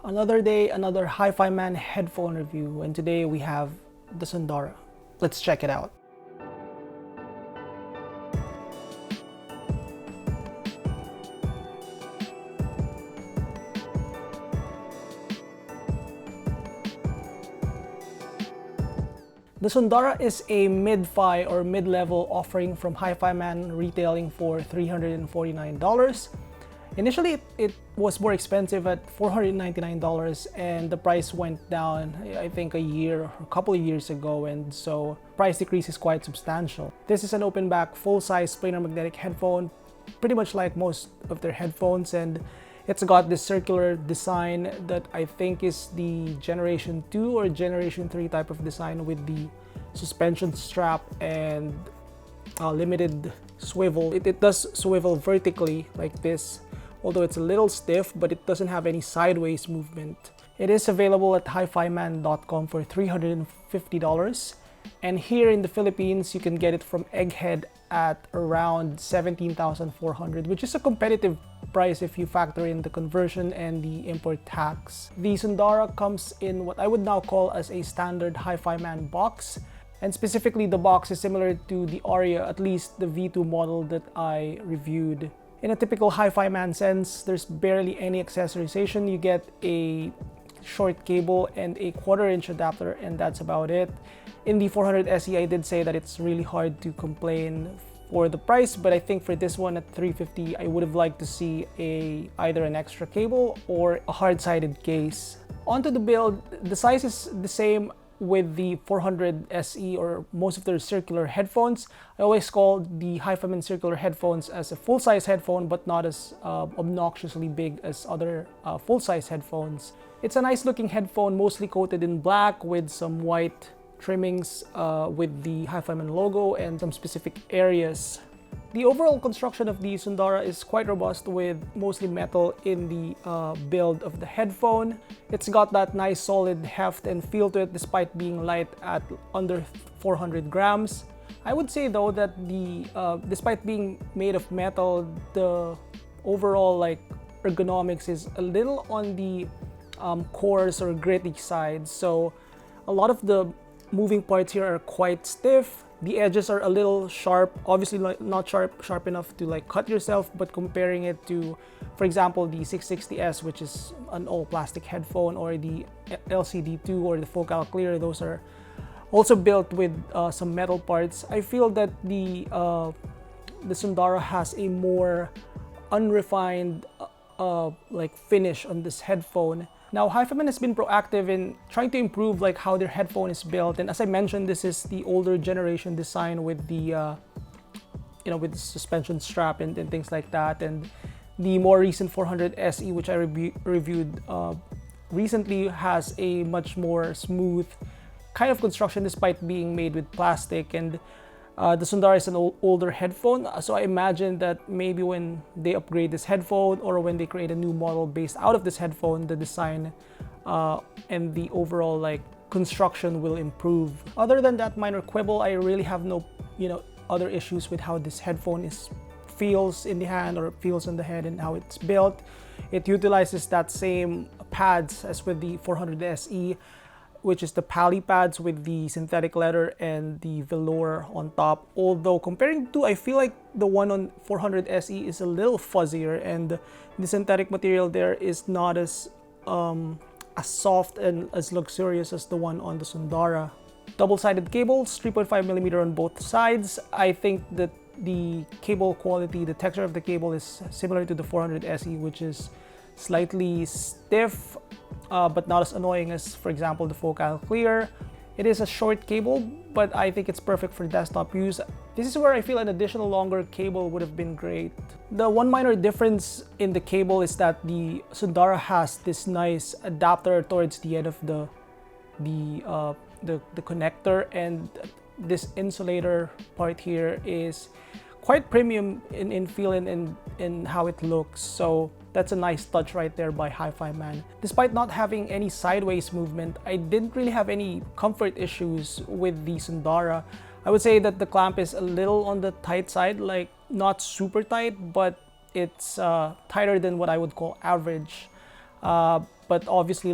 Another day, another Hifiman headphone review, and today we have the Sundara. Let's check it out. The Sundara is a mid-fi or mid-level offering from Hifiman, retailing for $349. Initially, it was more expensive at $499, and the price went down, I think, a couple of years ago, and so price decrease is quite substantial. This is an open-back, full-size planar magnetic headphone, pretty much like most of their headphones, and it's got this circular design that I think is the Generation 2 or Generation 3 type of design, with the suspension strap and limited swivel. It does swivel vertically like this, although it's a little stiff, but it doesn't have any sideways movement. It is available at hifiman.com for $350. And here in the Philippines, you can get it from Egghead at around 17,400, which is a competitive price if you factor in the conversion and the import tax. The Sundara comes in what I would now call as a standard Hifiman box, and specifically the box is similar to the Aria, at least the V2 model that I reviewed. In a typical Hifiman sense, there's barely any accessorization. You get a short cable and a 1/4 inch adapter, and that's about it. In the 400 SE, I did say that it's really hard to complain for the price, but I think for this one at $350, I would have liked to see either an extra cable or a hard-sided case. Onto the build, the size is the same with the 400 SE or most of their circular headphones. I always call the Hifiman circular headphones as a full-size headphone, but not as obnoxiously big as other full-size headphones. It's a nice looking headphone, mostly coated in black with some white trimmings with the Hifiman logo and some specific areas. The overall construction of the Sundara is quite robust, with mostly metal in the build of the headphone. It's got that nice solid heft and feel to it despite being light at under 400 grams. I would say though that despite being made of metal, the overall ergonomics is a little on the coarse or gritty side. So a lot of the moving parts here are quite stiff. The edges are a little sharp, obviously not sharp enough to cut yourself, but comparing it to, for example, the 660S, which is an all plastic headphone, or the LCD2 or the Focal Clear, those are also built with some metal parts. I feel that the Sundara has a more unrefined finish on this headphone. Now, Hifiman has been proactive in trying to improve how their headphone is built, and as I mentioned, this is the older generation design with the with the suspension strap and things like that. And the more recent 400 SE, which I reviewed recently, has a much more smooth kind of construction despite being made with plastic. And the Sundara is an older headphone, so I imagine that maybe when they upgrade this headphone or when they create a new model based out of this headphone, the design and the overall construction will improve. Other than that minor quibble, I really have no other issues with how this headphone feels in the hand or feels on the head and how it's built. It utilizes that same pads as with the 400 SE, which is the Pali pads with the synthetic leather and the velour on top. Although comparing to, I feel like the one on 400 SE is a little fuzzier, and the synthetic material there is not as soft and as luxurious as the one on the Sundara. Double-sided cables, 3.5mm on both sides. I think that the cable quality, the texture of the cable is similar to the 400 SE, which is slightly stiff, but not as annoying as, for example, the Focal Clear. It is a short cable, but I think it's perfect for desktop use. This is where I feel an additional longer cable would have been great. The one minor difference in the cable is that the Sundara has this nice adapter towards the end of the connector, and this insulator part here is quite premium in feel and in how it looks. So that's a nice touch right there by Hifiman. Despite not having any sideways movement, I didn't really have any comfort issues with the Sundara. I would say that the clamp is a little on the tight side, not super tight, but it's tighter than what I would call average. But obviously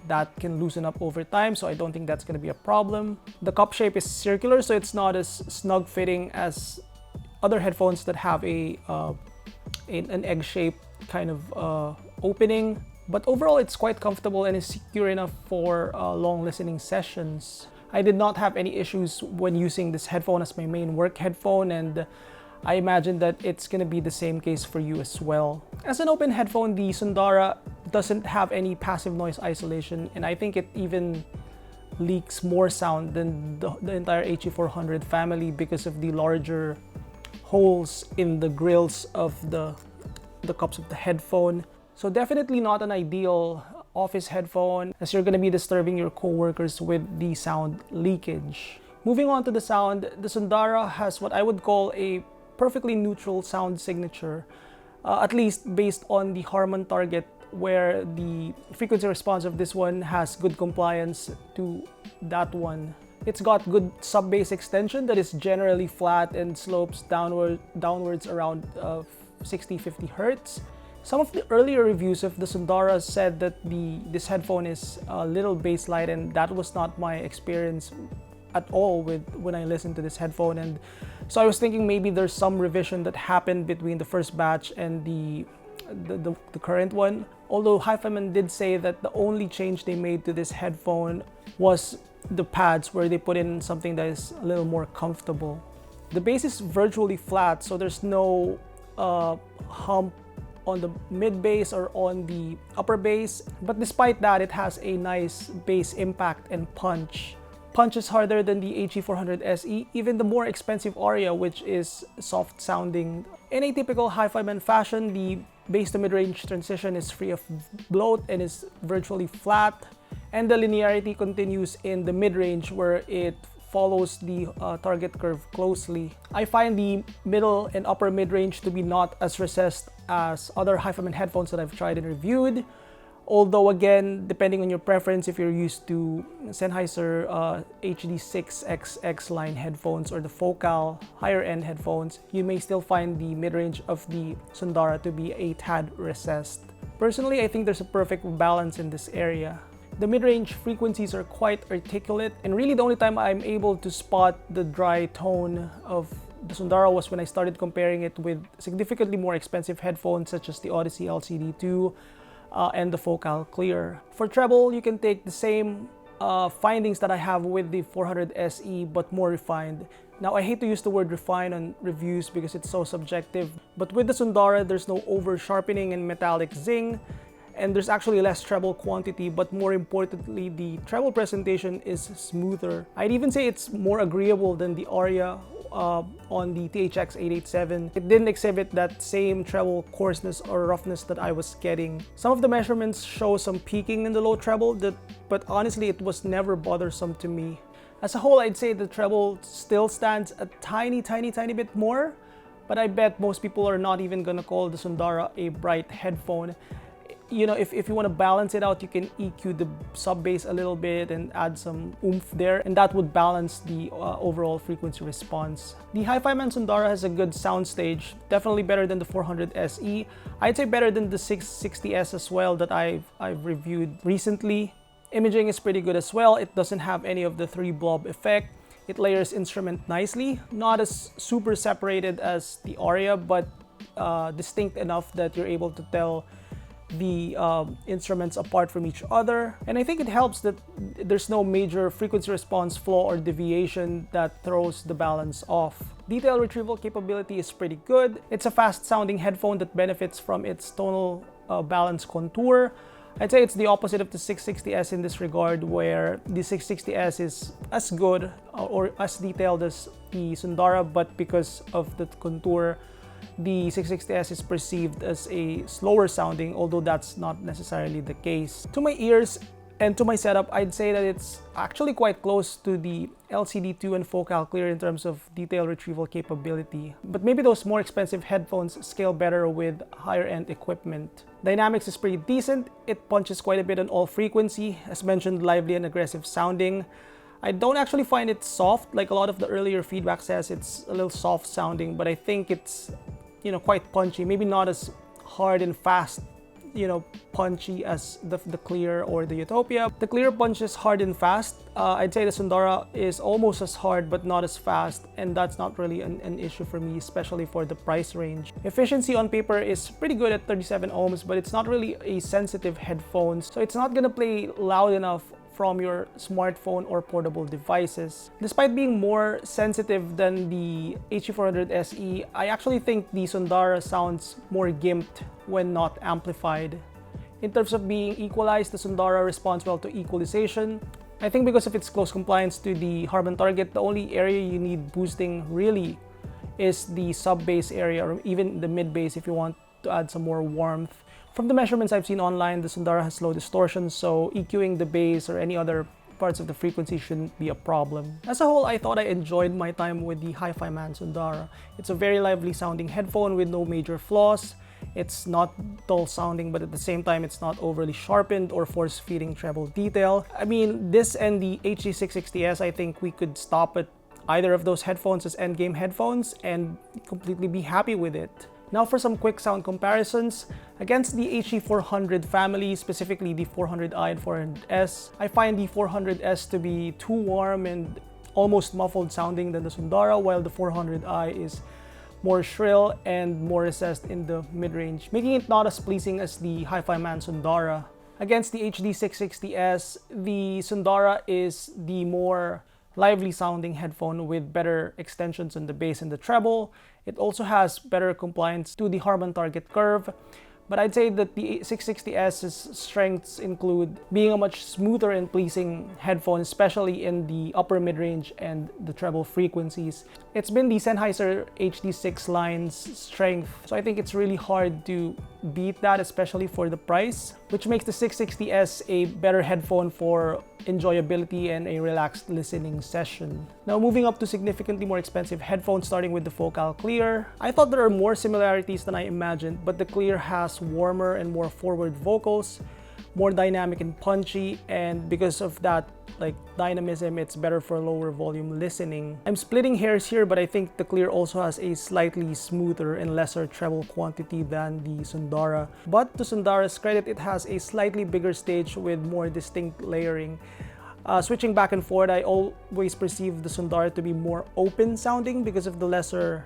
that can loosen up over time, so I don't think that's going to be a problem. The cup shape is circular, so it's not as snug fitting as other headphones that have an egg-shaped kind of opening. But overall, it's quite comfortable and is secure enough for long listening sessions. I did not have any issues when using this headphone as my main work headphone, and I imagine that it's going to be the same case for you as well. As an open headphone, the Sundara doesn't have any passive noise isolation, and I think it even leaks more sound than the entire HE400 family because of the larger holes in the grills of the cups of the headphone. So definitely not an ideal office headphone, as you're going to be disturbing your coworkers with the sound leakage. Moving on to the sound, the Sundara has what I would call a perfectly neutral sound signature, at least based on the Harman target, where the frequency response of this one has good compliance to that one. It's got good sub-bass extension that is generally flat and slopes downwards around 60-50 Hertz. Some of the earlier reviews of the Sundara said that this headphone is a little bass light, and that was not my experience at all when I listened to this headphone. And so I was thinking maybe there's some revision that happened between the first batch and the current one. Although Hifiman did say that the only change they made to this headphone was the pads, where they put in something that is a little more comfortable. The bass is virtually flat, so there's no hump on the mid bass or on the upper bass, but despite that, it has a nice bass impact and punch. Punches harder than the HE400 SE, even the more expensive Aria, which is soft sounding. In a typical Hifiman fashion, the bass to mid-range transition is free of bloat and is virtually flat, and the linearity continues in the mid-range, where it follows the target curve closely. I find the middle and upper mid-range to be not as recessed as other Hifiman headphones that I've tried and reviewed. Although again, depending on your preference, if you're used to Sennheiser HD6XX line headphones or the Focal higher end headphones, you may still find the mid-range of the Sundara to be a tad recessed. Personally, I think there's a perfect balance in this area. The mid-range frequencies are quite articulate, and really the only time I'm able to spot the dry tone of the Sundara was when I started comparing it with significantly more expensive headphones such as the Odyssey LCD2 and the Focal Clear. For treble, you can take the same findings that I have with the 400 SE, but more refined. Now, I hate to use the word refine on reviews because it's so subjective, but with the Sundara, there's no over-sharpening and metallic zing, and there's actually less treble quantity, but more importantly, the treble presentation is smoother. I'd even say it's more agreeable than the Aria on the THX 887. It didn't exhibit that same treble coarseness or roughness that I was getting. Some of the measurements show some peaking in the low treble, but honestly, it was never bothersome to me. As a whole, I'd say the treble still stands a tiny bit more, but I bet most people are not even gonna call the Sundara a bright headphone. You know, if you want to balance it out, you can EQ the sub bass a little bit and add some oomph there, and that would balance the overall frequency response. The Hifiman Sundara has a good soundstage, definitely better than the 400 SE. I'd say better than the 660S as well that I've reviewed recently. Imaging is pretty good as well. It doesn't have any of the 3 blob effect. It layers instrument nicely, not as super separated as the Aria, but distinct enough that you're able to tell the instruments apart from each other. And I think it helps that there's no major frequency response flaw or deviation that throws the balance off. Detail retrieval capability is pretty good. It's a fast sounding headphone that benefits from its tonal balance contour. I'd say it's the opposite of the 660S in this regard, where the 660S is as good or as detailed as the Sundara, but because of the contour, the 660S is perceived as a slower sounding, although that's not necessarily the case. To my ears and to my setup, I'd say that it's actually quite close to the LCD2 and Focal Clear in terms of detail retrieval capability. But maybe those more expensive headphones scale better with higher end equipment. Dynamics is pretty decent. It punches quite a bit on all frequency, as mentioned, lively and aggressive sounding. I don't actually find it soft, like a lot of the earlier feedback says it's a little soft sounding, but I think it's, you know, quite punchy, maybe not as hard and fast, punchy as the Clear or the Utopia. The Clear punches hard and fast. I'd say the Sundara is almost as hard but not as fast, and that's not really an issue for me, especially for the price range. Efficiency on paper is pretty good at 37 ohms, but it's not really a sensitive headphone, so it's not gonna play loud enough from your smartphone or portable devices. Despite being more sensitive than the HE400 SE, I actually think the Sundara sounds more gimped when not amplified. In terms of being equalized, the Sundara responds well to equalization. I think because of its close compliance to the Harman target, the only area you need boosting really is the sub-bass area, or even the mid-bass if you want to add some more warmth. From the measurements I've seen online, the Sundara has low distortion, so EQing the bass or any other parts of the frequency shouldn't be a problem. As a whole, I thought I enjoyed my time with the Hifiman Sundara. It's a very lively sounding headphone with no major flaws. It's not dull sounding, but at the same time, it's not overly sharpened or force-feeding treble detail. I mean, this and the HD660S, I think we could stop at either of those headphones as endgame headphones and completely be happy with it. Now for some quick sound comparisons. Against the HE400 family, specifically the 400i and 400S, I find the 400S to be too warm and almost muffled sounding than the Sundara, while the 400i is more shrill and more recessed in the mid-range, making it not as pleasing as the Hifiman Sundara. Against the HD660S, the Sundara is the more lively sounding headphone with better extensions on the bass and the treble. It also has better compliance to the Harman target curve, but I'd say that the 660S's strengths include being a much smoother and pleasing headphone, especially in the upper mid-range and the treble frequencies. It's been the Sennheiser HD6 line's strength, so I think it's really hard to beat that, especially for the price, which makes the 660S a better headphone for enjoyability and a relaxed listening session. Now moving up to significantly more expensive headphones, starting with the Focal Clear. I thought there are more similarities than I imagined, but the Clear has warmer and more forward vocals, more dynamic and punchy, and because of that dynamism, it's better for lower volume listening. I'm splitting hairs here, but I think the Clear also has a slightly smoother and lesser treble quantity than the Sundara. But to Sundara's credit, it has a slightly bigger stage with more distinct layering. Switching back and forth, I always perceive the Sundara to be more open sounding because of the lesser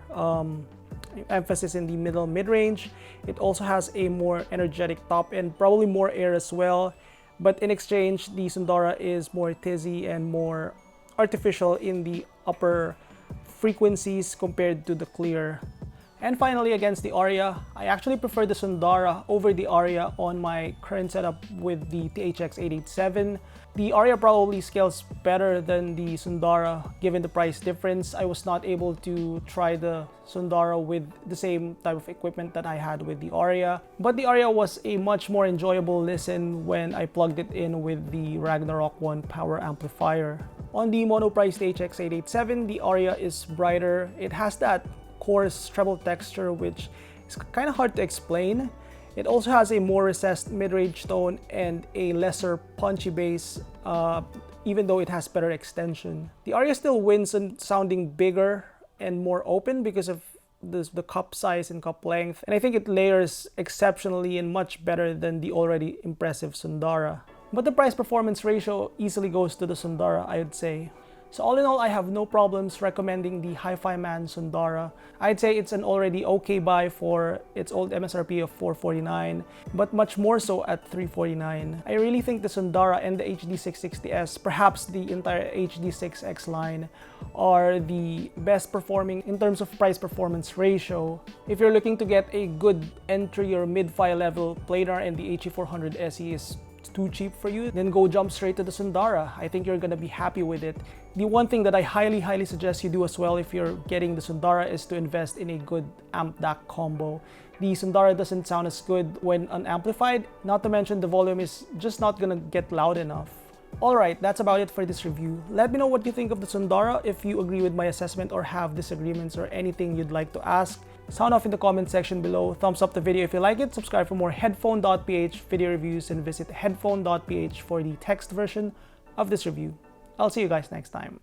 emphasis in the middle mid-range. It also has a more energetic top end, probably more air as well. But in exchange, the Sundara is more tizzy and more artificial in the upper frequencies compared to the Clear. And finally, against the Aria, I actually prefer the Sundara over the Aria on my current setup with the THX887. The Aria probably scales better than the Sundara given the price difference. I was not able to try the Sundara with the same type of equipment that I had with the Aria, but the Aria was a much more enjoyable listen when I plugged it in with the Ragnarok 1 power amplifier. On the mono-priced THX887, the Aria is brighter. It has that coarse treble texture, which is kind of hard to explain. It also has a more recessed mid-range tone and a lesser punchy bass, even though it has better extension. The Aria still wins on sounding bigger and more open because of the cup size and cup length, and I think it layers exceptionally and much better than the already impressive Sundara. But the price-performance ratio easily goes to the Sundara, I would say. So all in all, I have no problems recommending the Hifiman Sundara. I'd say it's an already okay buy for its old MSRP of $449, but much more so at $349. I really think the Sundara and the HD660S, perhaps the entire HD6X line, are the best performing in terms of price-performance ratio. If you're looking to get a good entry or mid-fi level planar and the HE400 SE is too cheap for you, then go jump straight to the Sundara. I think you're gonna be happy with it. The one thing that I highly suggest you do as well if you're getting the Sundara is to invest in a good amp DAC combo. The Sundara doesn't sound as good when unamplified, not to mention the volume is just not gonna get loud enough. Alright, that's about it for this review. Let me know what you think of the Sundara, if you agree with my assessment or have disagreements or anything you'd like to ask. Sound off in the comment section below. Thumbs up the video if you like it. Subscribe for more Headphone.ph video reviews and visit Headphone.ph for the text version of this review. I'll see you guys next time.